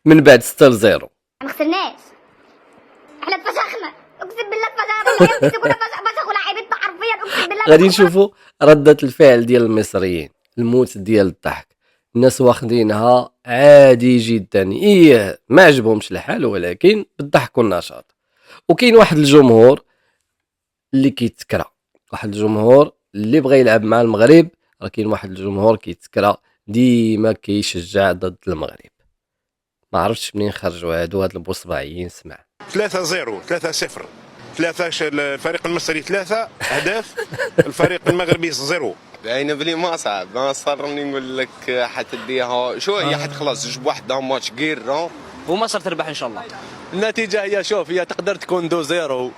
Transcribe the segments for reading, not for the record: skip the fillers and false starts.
من بعد 6-0. ما خسرناش، احنا اتفشخنا اقسم بالله اتفشخنا. والله كنا فشخوا لاعيبتنا حرفيا اقسم بالله. غادي نشوفوا ردة الفعل ديال المصريين، الموت ديال الضحك. الناس واخدينها عادي جدا، ما عجبهمش الحال ولكن بالضحك والنشاط. وكاين واحد الجمهور اللي كيتكرى، واحد الجمهور اللي بغى يلعب مع المغرب، راه كاين واحد الجمهور كيتكرى ديما كيشجع ضد المغرب. ما عرفتش منين خرجوا هاد البوصباعيين. سمع 3-0 3-0 الفريق المصري 3 أهداف، الفريق المغربي 0. باينه بلي ما صعب، ما صرني نقول لك حتديها شو هي خلاص جوج بواحد ماتش غير ومصر تربح ان شاء الله. النتيجه هي شوف هي تقدر تكون 2-0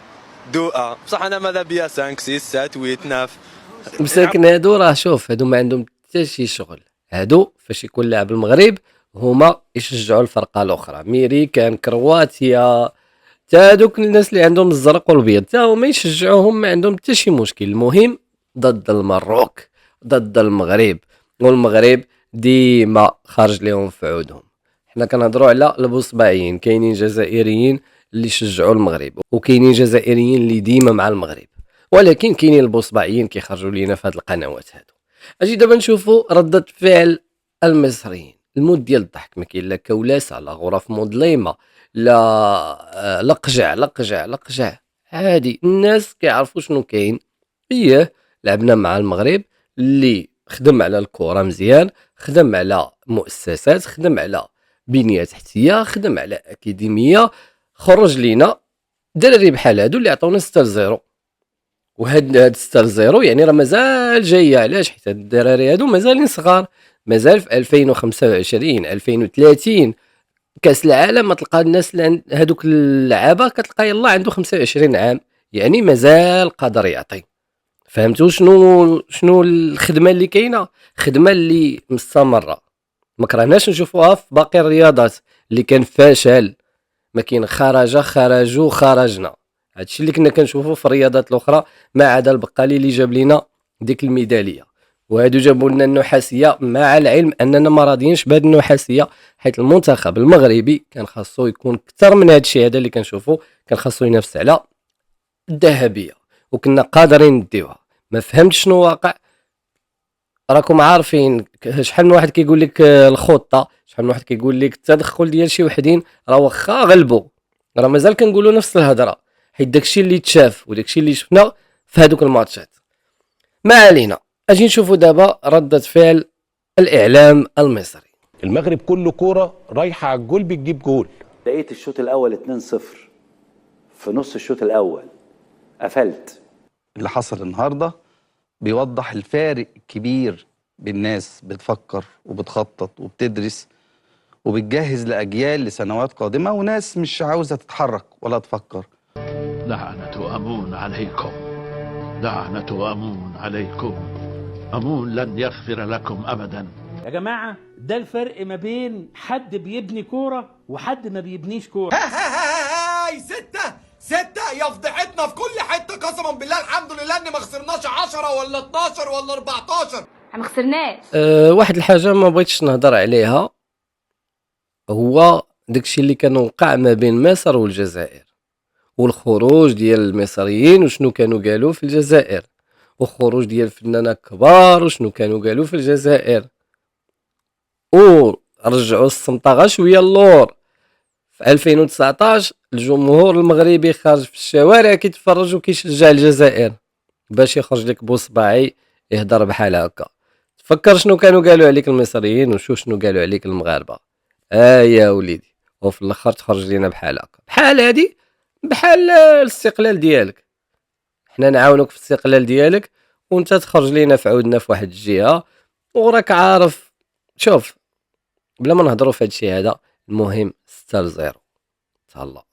2-1 بصح انا ماذا بيا 5 6 7 8 9. مساكن هادو راه شوف هادو ما عندهم حتى شي شغل. هادو فاش يكون لاعب المغرب هما يشجعوا الفرقه الاخرى، ميريكان كرواتيا تا هادوك الناس اللي عندهم الزرق والابيض تا هما يشجعوهم، ما عندهم حتى شي مشكل. المهم ضد المروك ضد المغرب، والمغرب ديما خارج لهم في عودهم. حنا كنهضروا على البوصباعيين، كاينين جزائريين اللي شجعوا المغرب وكاينين جزائريين اللي ديما مع المغرب، ولكن كاينين البوصباعيين كيخرجوا لينا في هاد القنوات هادو. اجي دابا نشوفوا ردة فعل المصريين. المود ديال الضحك ما كاين لا كولاسه لا غرف مظلمه لا لقجع لقجع لقجع، عادي. الناس كيعرفوا شنو كاين. لعبنا مع المغرب اللي خدم على الكره مزيان، خدم على مؤسسات، خدم على بنيه تحتيه، خدم على اكاديميه، خرج لينا دراري بحال هادو اللي عطونا 6-0. وهاد 6-0 يعني راه مازال جايه. علاش؟ حيت هاد الدراري هادو مازالين صغار، مازال في 2025 2030 كاس العالم ما تلقى الناس اللي هادوك اللعابه كتلقى يلا عنده 25 عام، يعني مازال قادر يعطي. فهمتوا شنو الخدمه اللي كاينه؟ خدمه اللي مستمره. ما كرهناش نشوفوها في باقي الرياضات اللي كان فاشل، ما كاين خرجوا خرجنا. هادشي اللي كنا كنشوفو في الرياضات الاخرى، ما عدا البقالي اللي جاب لنا ديك الميداليه، وهادو جابوا لنا النحاسيه، مع العلم اننا ما راضيينش بهاد النحاسيه، حيت المنتخب المغربي كان خاصو يكون اكثر من هادشي هذا اللي كنشوفو، كان خاصو ينافس على الذهبيه وكنا قادرين نديوها. ما فهمتش شنو واقع. راكم عارفين شحال من واحد كيقول لك الخطه، شحال من واحد كيقول لك التدخل ديال شي وحدين، راه واخا غلبوا راه مازال كنقولوا نفس الهضره، حيت داكشي اللي تشاف وداكشي اللي شفنا في هذوك الماتشات. ما علينا، اجي نشوفوا دابا ردة فعل الاعلام المصري. المغرب كله كوره رايحه على الجول بتجيب جول. لقيت الشوط الاول 2-0، في نص الشوط الاول قفلت. اللي حصل النهارده بيوضح الفارق الكبير بين ناس بتفكر وبتخطط وبتدرس وبتجهز لأجيال لسنوات قادمة، وناس مش عاوزة تتحرك ولا تفكر. لعنة أمون عليكم، لعنة أمون عليكم، أمون لن يغفر لكم أبدا. يا جماعة ده الفرق ما بين حد بيبني كورة وحد ما بيبنيش كورة. هاي 6 يا فضحتنا في كل حتة قسما بالله. الحمد لله ان ما خسرناش 10 ولا 12 ولا 14. ما خسرناش. واحد الحاجه ما بغيتش نهضر عليها، هو داكشي اللي كان وقع ما بين مصر والجزائر، والخروج ديال المصريين وشنو كانوا قالوا في الجزائر، وخروج ديال فنانة كبار وشنو كانوا قالوا في الجزائر، ورجعوا السمطة شويه اللور. في 2019 الجمهور المغربي خارج في الشوارع كيتفرج وكيشجع الجزائر، باش يخرج لك بوصباعي يهضر بحال هكا. تفكر شنو كانوا قالوا عليك المصريين وشوف شنو قالوا عليك المغاربه. يا وليدي، وفي الاخر تخرج لينا بحال هكا، بحال هادي، بحال الاستقلال ديالك. حنا نعاونوك في الاستقلال ديالك وانت تخرج لينا في عودنا في واحد الجهه، وراك عارف. شوف، بلا ما نهضروا في هادشي هذا، المهم 6-0 تهلا.